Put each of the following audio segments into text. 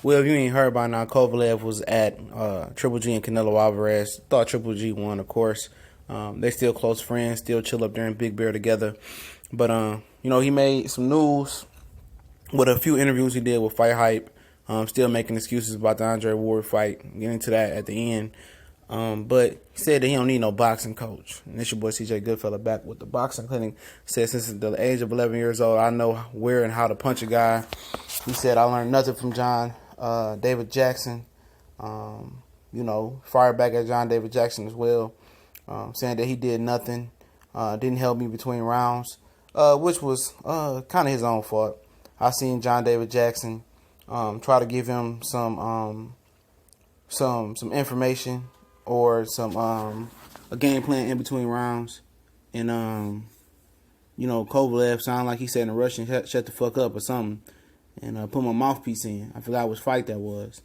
Well, if you ain't heard by now, Kovalev was at Triple G and Canelo Alvarez. Thought Triple G won, of course. They still close friends, still chill up there in Big Bear together. But he made some news with a few interviews he did with Fight Hype. Still making excuses about the Andre Ward fight. Get into that at the end. But he said that he don't need no boxing coach. And it's your boy CJ Goodfella back with the boxing clinic. Said since the age of 11 years old, I know where and how to punch a guy. He said I learned nothing from John David Jackson. Fired back at John David Jackson as well, saying that he did nothing, didn't help me between rounds, which was kind of his own fault. I seen John David Jackson try to give him some information or some a game plan in between rounds, and Kovalev sounded like he said in the Russian, shut the fuck up or something, and put my mouthpiece in. I forgot which fight that was.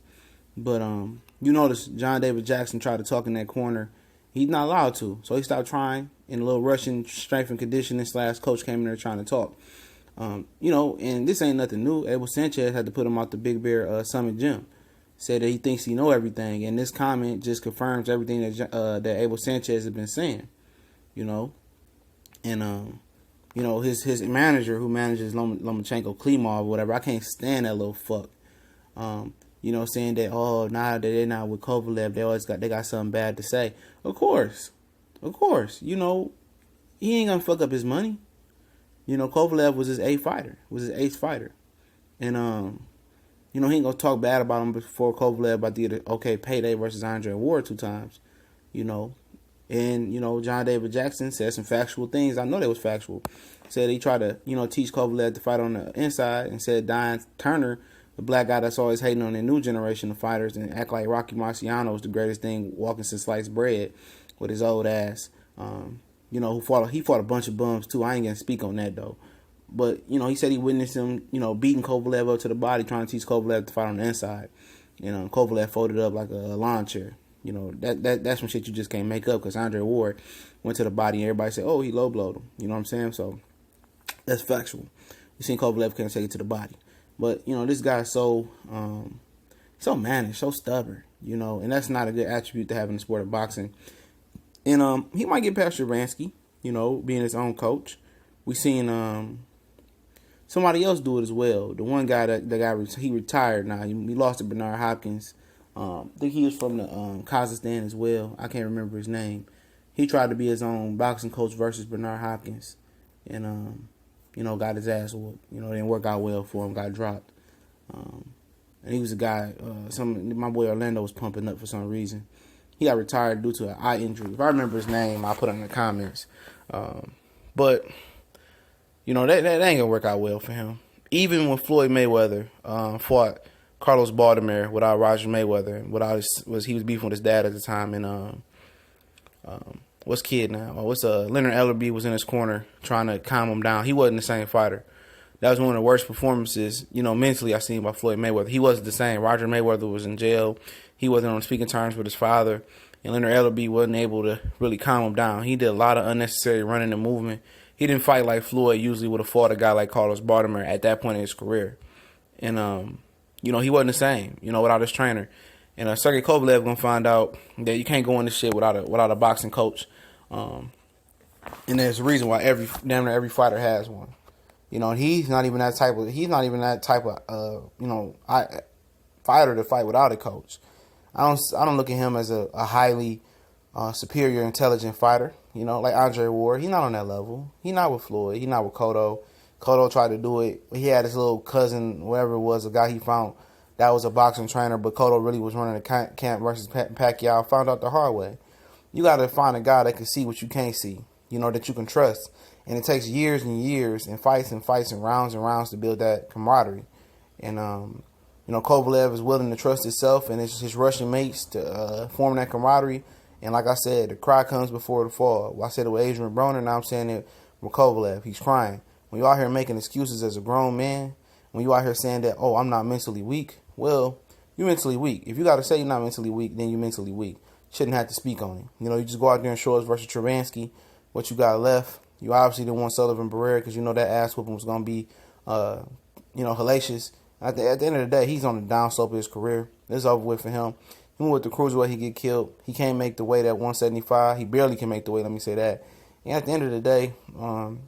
But you notice John David Jackson tried to talk in that corner. He's not allowed to. So he stopped trying. And a little Russian strength and conditioning / coach came in there trying to talk. And this ain't nothing new. Abel Sanchez had to put him out the Big Bear Summit Gym. Said that he thinks he know everything. And this comment just confirms everything that Abel Sanchez has been saying. And his manager who manages Lomachenko, Klimov, whatever, I can't stand that little fuck. Saying that, now that they're not with Kovalev, they got something bad to say. Of course. He ain't gonna fuck up his money. Kovalev was his eighth fighter, and he ain't gonna talk bad about him before Kovalev about the payday versus Andre Ward 2 times. And John David Jackson said some factual things. I know they was factual. Said he tried to teach Kovalev to fight on the inside, and said Diane Turner, the black guy that's always hating on the new generation of fighters and act like Rocky Marciano is the greatest thing walking since sliced bread with his old ass. He fought a bunch of bums too. I ain't gonna speak on that though. But, he said he witnessed him, beating Kovalev up to the body, trying to teach Kovalev to fight on the inside. Kovalev folded up like a lawn chair. That's some shit you just can't make up, because Andre Ward went to the body and everybody said, he low blowed him. You know what I'm saying? So that's factual. You seen Kovalev can't take it to the body. But, this guy's so mannish, so stubborn, and that's not a good attribute to have in the sport of boxing. And he might get past Sharansky, being his own coach. We seen somebody else do it as well. The one guy he retired now. He lost to Bernard Hopkins. I think he was from the Kazakhstan as well. I can't remember his name. He tried to be his own boxing coach versus Bernard Hopkins. And got his ass whooped. Didn't work out well for him, got dropped. And he was a guy, my boy Orlando was pumping up for some reason. He got retired due to an eye injury. If I remember his name, I'll put it in the comments. But, that ain't gonna work out well for him. Even when Floyd Mayweather fought Carlos Baldomir without Roger Mayweather, he was beefing with his dad at the time, and what's kid now? Leonard Ellerbe was in his corner trying to calm him down. He wasn't the same fighter. That was one of the worst performances, mentally I seen by Floyd Mayweather. He wasn't the same. Roger Mayweather was in jail. He wasn't on speaking terms with his father. And Leonard Ellerbe wasn't able to really calm him down. He did a lot of unnecessary running and movement. He didn't fight like Floyd usually would have fought a guy like Carlos Baldomir at that point in his career. And, he wasn't the same, without his trainer. And Sergey Kovalev going to find out that you can't go in this shit without a boxing coach. And there's a reason why damn near every fighter has one. He's not even that type of fighter to fight without a coach. I don't look at him as a highly superior, intelligent fighter. Like Andre Ward. He's not on that level. He's not with Floyd. He's not with Cotto. Cotto tried to do it. He had his little cousin, whatever it was, a guy he found that was a boxing trainer, but Cotto really was running a camp versus Pacquiao. Found out the hard way. You got to find a guy that can see what you can't see, that you can trust. And it takes years and years and fights and rounds to build that camaraderie. And, Kovalev is willing to trust himself and his Russian mates to form that camaraderie. And like I said, the cry comes before the fall. Well, I said it with Adrian Broner, now I'm saying it with Kovalev. He's crying. When you out here making excuses as a grown man, when you out here saying that, I'm not mentally weak, well, you're mentally weak. If you got to say you're not mentally weak, then you're mentally weak. Shouldn't have to speak on it. You just go out there and show us versus Sharansky what you got left. You obviously didn't want Sullivan Barrera because that ass whooping was going to be, hellacious. At the end of the day, he's on the down slope of his career. It's over with for him. Even with the cruiserweight, he get killed. He can't make the weight at 175. He barely can make the weight. Let me say that. And at the end of the day,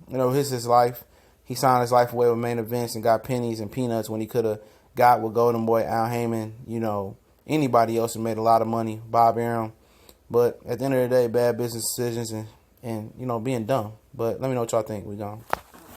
this is his life. He signed his life away with main events and got pennies and peanuts when he could have got with Golden Boy, Al Heyman, anybody else and made a lot of money, Bob Arum. But at the end of the day, bad business decisions and being dumb. But let me know what y'all think. We gone.